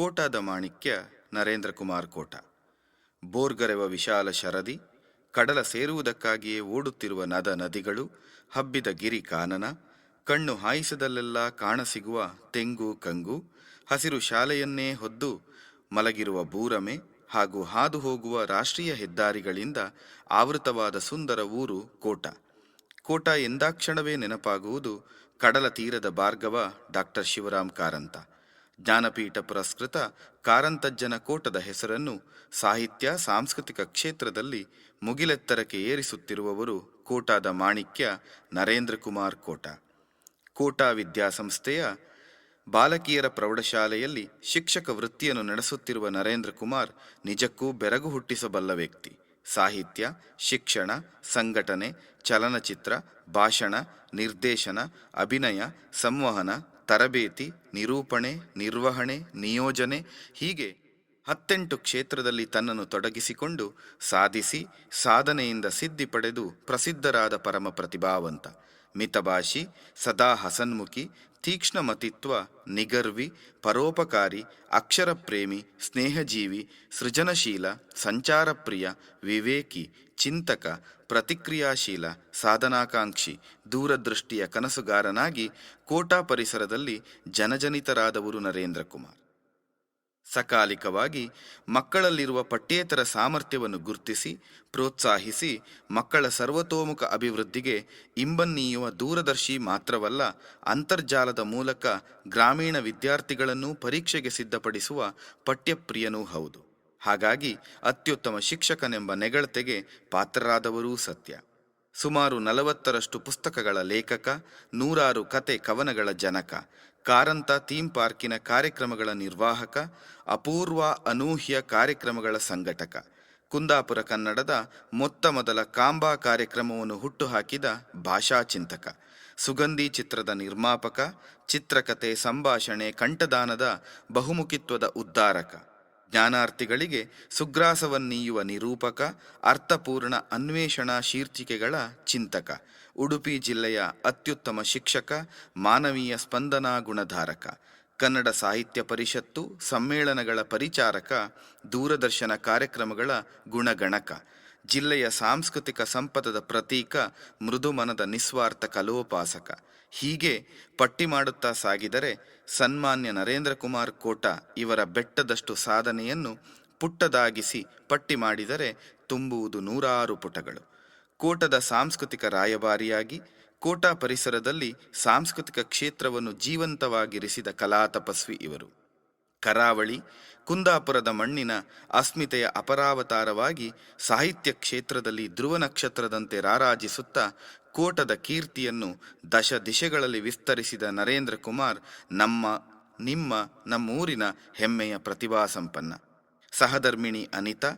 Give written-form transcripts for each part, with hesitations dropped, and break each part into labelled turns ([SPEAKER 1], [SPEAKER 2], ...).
[SPEAKER 1] ಕೋಟಾದ ಮಾಣಿಕ್ಯ ನರೇಂದ್ರ ಕುಮಾರ್ ಕೋಟ. ಬೋರ್ಗರೆವ ವಿಶಾಲ ಶರದಿ, ಕಡಲ ಸೇರುವುದಕ್ಕಾಗಿಯೇ ಓಡುತ್ತಿರುವ ನದಿಗಳು, ಹಬ್ಬಿದ ಗಿರಿ ಕಾನನ, ಕಣ್ಣು ಹಾಯಿಸದಲ್ಲೆಲ್ಲ ಕಾಣಸಿಗುವ ತೆಂಗು ಕಂಗು, ಹಸಿರು ಶಾಲೆಯನ್ನೇ ಹೊದ್ದು ಮಲಗಿರುವ ಬೂರಮೆ ಹಾಗೂ ಹಾದು ಹೋಗುವ ರಾಷ್ಟ್ರೀಯ ಹೆದ್ದಾರಿಗಳಿಂದ ಆವೃತವಾದ ಸುಂದರ ಊರು ಕೋಟ. ಕೋಟ ಎಂದಾಕ್ಷಣವೇ ನೆನಪಾಗುವುದು ಕಡಲ ತೀರದ ಭಾರ್ಗವ ಡಾಕ್ಟರ್ ಶಿವರಾಮ್ ಕಾರಂತ. ಜ್ಞಾನಪೀಠ ಪುರಸ್ಕೃತ ಕಾರಂತಜ್ಜನ ಕೋಟದ ಹೆಸರನ್ನು ಸಾಹಿತ್ಯ ಸಾಂಸ್ಕೃತಿಕ ಕ್ಷೇತ್ರದಲ್ಲಿ ಮುಗಿಲೆತ್ತರಕ್ಕೆ ಏರಿಸುತ್ತಿರುವವರು ಕೋಟಾದ ಮಾಣಿಕ್ಯ ನರೇಂದ್ರ ಕುಮಾರ್ ಕೋಟ. ಕೋಟ ವಿದ್ಯಾಸಂಸ್ಥೆಯ ಬಾಲಕಿಯರ ಪ್ರೌಢಶಾಲೆಯಲ್ಲಿ ಶಿಕ್ಷಕ ವೃತ್ತಿಯನ್ನು ನಡೆಸುತ್ತಿರುವ ನರೇಂದ್ರ ಕುಮಾರ್ ನಿಜಕ್ಕೂ ಬೆರಗು ಹುಟ್ಟಿಸಬಲ್ಲ ವ್ಯಕ್ತಿ. ಸಾಹಿತ್ಯ, ಶಿಕ್ಷಣ, ಸಂಘಟನೆ, ಚಲನಚಿತ್ರ, ಭಾಷಣ, ನಿರ್ದೇಶನ, ಅಭಿನಯ, ಸಂವಹನ, ತರಬೇತಿ, ನಿರೂಪಣೆ, ನಿರ್ವಹಣೆ, ನಿಯೋಜನೆ ಹೀಗೆ 18 ಕ್ಷೇತ್ರದಲ್ಲಿ ತನ್ನನ್ನು ತೊಡಗಿಸಿಕೊಂಡು ಸಾಧಿಸಿ ಸಾಧನೆಯಿಂದ ಸಿದ್ಧಿ ಪಡೆದು ಪ್ರಸಿದ್ಧರಾದ ಪರಮ ಪ್ರತಿಭಾವಂತ. ಮಿತಭಾಷಿ, ಸದಾ ಹಸನ್ಮುಖಿ, ತೀಕ್ಷ್ಣಮತಿತ್ವ, ನಿಗರ್ವಿ, ಪರೋಪಕಾರಿ, ಅಕ್ಷರ ಪ್ರೇಮಿ, ಸ್ನೇಹಜೀವಿ, ಸೃಜನಶೀಲ, ಸಂಚಾರಪ್ರಿಯ, ವಿವೇಕಿ, ಚಿಂತಕ, ಪ್ರತಿಕ್ರಿಯಾಶೀಲ, ಸಾಧನಾಕಾಂಕ್ಷಿ, ದೂರದೃಷ್ಟಿಯ ಕನಸುಗಾರನಾಗಿ ಕೋಟ ಪರಿಸರದಲ್ಲಿ ಜನಜನಿತರಾದವರು ನರೇಂದ್ರ ಕುಮಾರ್. ಸಕಾಲಿಕವಾಗಿ ಮಕ್ಕಳಲ್ಲಿರುವ ಪಠ್ಯೇತರ ಸಾಮರ್ಥ್ಯವನ್ನು ಗುರುತಿಸಿ ಪ್ರೋತ್ಸಾಹಿಸಿ ಮಕ್ಕಳ ಸರ್ವತೋಮುಖ ಅಭಿವೃದ್ಧಿಗೆ ಇಂಬನ್ನೀಯುವ ದೂರದರ್ಶಿ ಮಾತ್ರವಲ್ಲ, ಅಂತರ್ಜಾಲದ ಮೂಲಕ ಗ್ರಾಮೀಣ ವಿದ್ಯಾರ್ಥಿಗಳನ್ನು ಪರೀಕ್ಷೆಗೆ ಸಿದ್ಧಪಡಿಸುವ ಪಠ್ಯಪ್ರಿಯನೂ ಹೌದು. ಹಾಗಾಗಿ ಅತ್ಯುತ್ತಮ ಶಿಕ್ಷಕನೆಂಬ ನೆಗಳತೆಗೆ ಪಾತ್ರರಾದವರೂ ಸತ್ಯ. ಸುಮಾರು 40ರಷ್ಟು ಪುಸ್ತಕಗಳ ಲೇಖಕ, 100 ಕತೆ ಕವನಗಳ ಜನಕ, ಕಾರಂತ ಥೀಮ್ ಪಾರ್ಕಿನ ಕಾರ್ಯಕ್ರಮಗಳ ನಿರ್ವಾಹಕ, ಅಪೂರ್ವ ಅನೂಹ್ಯ ಕಾರ್ಯಕ್ರಮಗಳ ಸಂಘಟಕ, ಕುಂದಾಪುರ ಕನ್ನಡದ ಮೊತ್ತ ಮೊದಲ ಕಾಂಬಾ ಕಾರ್ಯಕ್ರಮವನ್ನು ಹುಟ್ಟುಹಾಕಿದ ಭಾಷಾ ಚಿಂತಕ, ಸುಗಂಧಿ ಚಿತ್ರದ ನಿರ್ಮಾಪಕ, ಚಿತ್ರಕಥೆ, ಸಂಭಾಷಣೆ, ಕಂಠದಾನದ ಬಹುಮುಖಿತ್ವದ ಉದ್ಧಾರಕ, ಜ್ಞಾನಾರ್ಥಿಗಳಿಗೆ ಸುಗ್ರಾಸವನ್ನೀಯುವ ನಿರೂಪಕ, ಅರ್ಥಪೂರ್ಣ ಅನ್ವೇಷಣಾ ಶೀರ್ಷಿಕೆಗಳ ಚಿಂತಕ, ಉಡುಪಿ ಜಿಲ್ಲೆಯ ಅತ್ಯುತ್ತಮ ಶಿಕ್ಷಕ, ಮಾನವೀಯ ಸ್ಪಂದನಾ ಗುಣಧಾರಕ, ಕನ್ನಡ ಸಾಹಿತ್ಯ ಪರಿಷತ್ತು ಸಮ್ಮೇಳನಗಳ ಪರಿಚಾರಕ, ದೂರದರ್ಶನ ಕಾರ್ಯಕ್ರಮಗಳ ಗುಣಗಣಕ, ಜಿಲ್ಲೆಯ ಸಾಂಸ್ಕೃತಿಕ ಸಂಪದದ ಪ್ರತೀಕ, ಮೃದುಮನದ ನಿಸ್ವಾರ್ಥ ಕಲೋಪಾಸಕ. ಹೀಗೆ ಪಟ್ಟಿ ಮಾಡುತ್ತಾ ಸಾಗಿದರೆ ಸನ್ಮಾನ್ಯ ನರೇಂದ್ರ ಕುಮಾರ್ ಕೋಟ ಇವರ ಬೆಟ್ಟದಷ್ಟು ಸಾಧನೆಯನ್ನು ಪುಟ್ಟದಾಗಿಸಿ ಪಟ್ಟಿ ಮಾಡಿದರೆ ತುಂಬುವುದು 100 ಪುಟಗಳು. ಕೋಟದ ಸಾಂಸ್ಕೃತಿಕ ರಾಯಭಾರಿಯಾಗಿ ಕೋಟ ಪರಿಸರದಲ್ಲಿ ಸಾಂಸ್ಕೃತಿಕ ಕ್ಷೇತ್ರವನ್ನು ಜೀವಂತವಾಗಿರಿಸಿದ ಕಲಾ ತಪಸ್ವಿ ಇವರು. ಕರಾವಳಿ, ಕುಂದಾಪುರದ ಮಣ್ಣಿನ ಅಸ್ಮಿತೆಯ ಅಪರಾವತಾರವಾಗಿ ಸಾಹಿತ್ಯ ಕ್ಷೇತ್ರದಲ್ಲಿ ಧ್ರುವ ನಕ್ಷತ್ರದಂತೆ ರಾರಾಜಿಸುತ್ತಾ ಕೋಟದ ಕೀರ್ತಿಯನ್ನು ದಶ ದಿಶೆಗಳಲ್ಲಿ ವಿಸ್ತರಿಸಿದ ನರೇಂದ್ರ ಕುಮಾರ್ ನಮ್ಮೂರಿನ ಹೆಮ್ಮೆಯ ಪ್ರತಿಭಾ ಸಂಪನ್ನ. ಸಹಧರ್ಮಿಣಿ ಅನಿತಾ,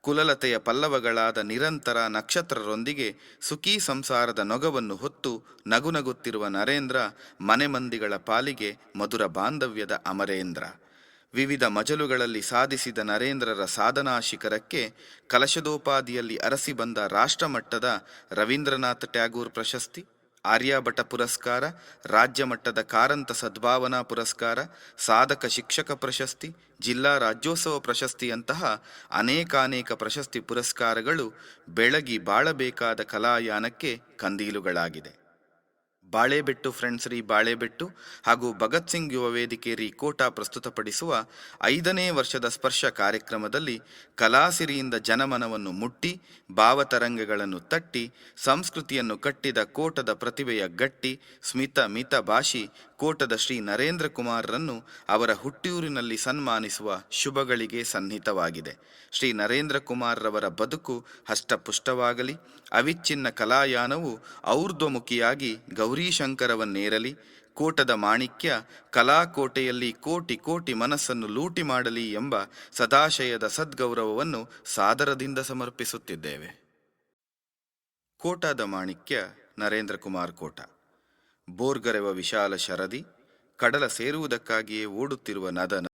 [SPEAKER 1] ಕುಲಲತೆಯ ಪಲ್ಲವಗಳಾದ ನಿರಂತರ ನಕ್ಷತ್ರರೊಂದಿಗೆ ಸುಖೀ ಸಂಸಾರದ ನೊಗವನ್ನು ಹೊತ್ತು ನಗುನಗುತ್ತಿರುವ ನರೇಂದ್ರ ಮನೆ ಮಂದಿಗಳ ಪಾಲಿಗೆ ಮಧುರ ಬಾಂಧವ್ಯದ ಅಮರೇಂದ್ರ. ವಿವಿಧ ಮಜಲುಗಳಲ್ಲಿ ಸಾಧಿಸಿದ ನರೇಂದ್ರರ ಸಾಧನಾ ಶಿಖರಕ್ಕೆ ಕಲಶದೋಪಾದಿಯಲ್ಲಿ ಅರಸಿ ಬಂದ ರಾಷ್ಟ್ರಮಟ್ಟದ ರವೀಂದ್ರನಾಥ್ ಟ್ಯಾಗೂರ್ ಪ್ರಶಸ್ತಿ, ಆರ್ಯಭಟ ಪುರಸ್ಕಾರ, ರಾಜ್ಯ ಮಟ್ಟದ ಕಾರಂತ ಸದ್ಭಾವನಾ ಪುರಸ್ಕಾರ, ಸಾಧಕ ಶಿಕ್ಷಕ ಪ್ರಶಸ್ತಿ, ಜಿಲ್ಲಾ ರಾಜ್ಯೋತ್ಸವ ಪ್ರಶಸ್ತಿಯಂತಹ ಅನೇಕಾನೇಕ ಪ್ರಶಸ್ತಿ ಪುರಸ್ಕಾರಗಳು ಬೆಳಗಿ ಬಾಳಬೇಕಾದ ಕಲಾಯಾನಕ್ಕೆ ಕಂದೀಲುಗಳಾಗಿದೆ. ಬಾಳೆಬೆಟ್ಟು ಫ್ರೆಂಡ್ಸ್ ರೀ ಬಾಳೆಬೆಟ್ಟು ಹಾಗೂ ಭಗತ್ ಸಿಂಗ್ ಯುವ ವೇದಿಕೆ ರೀ ಕೋಟ ಪ್ರಸ್ತುತಪಡಿಸುವ 5ನೇ ವರ್ಷದ ಸ್ಪರ್ಶ ಕಾರ್ಯಕ್ರಮದಲ್ಲಿ ಕಲಾಸಿರಿಯಿಂದ ಜನಮನವನ್ನು ಮುಟ್ಟಿ ಭಾವತರಂಗಗಳನ್ನು ತಟ್ಟಿ ಸಂಸ್ಕೃತಿಯನ್ನು ಕಟ್ಟಿದ ಕೋಟದ ಪ್ರತಿಭೆಯ ಗಟ್ಟಿ ಮಿತ ಭಾಷಿ ಕೋಟದ ಶ್ರೀ ನರೇಂದ್ರ ಕುಮಾರ್ರನ್ನು ಅವರ ಹುಟ್ಟೂರಿನಲ್ಲಿ ಸನ್ಮಾನಿಸುವ ಶುಭಗಳಿಗೆ ಸನ್ನಿಹಿತವಾಗಿದೆ. ಶ್ರೀ ನರೇಂದ್ರ ಕುಮಾರ್ರವರ ಬದುಕು ಹಷ್ಟಪುಷ್ಟವಾಗಲಿ, ಅವಿಚ್ಛಿನ್ನ ಕಲಾಯಾನವು ಔರ್ಧ್ವಮುಖಿಯಾಗಿ ಗೌರೀಶಂಕರವನ್ನೇರಲಿ, ಕೋಟದ ಮಾಣಿಕ್ಯ ಕಲಾಕೋಟೆಯಲ್ಲಿ ಕೋಟಿ ಕೋಟಿ ಮನಸ್ಸನ್ನು ಲೂಟಿ ಮಾಡಲಿ ಎಂಬ ಸದಾಶಯದ ಸದ್ಗೌರವವನ್ನು ಸಾದರದಿಂದ ಸಮರ್ಪಿಸುತ್ತಿದ್ದೇವೆ. ಕೋಟದ ಮಾಣಿಕ್ಯ ನರೇಂದ್ರ ಕುಮಾರ್ ಕೋಟ. ಬೋರ್ಗರೆವ ವಿಶಾಲ ಶರದಿ, ಕಡಲ ಸೇರುವುದಕ್ಕಾಗಿಯೇ ಓಡುತ್ತಿರುವ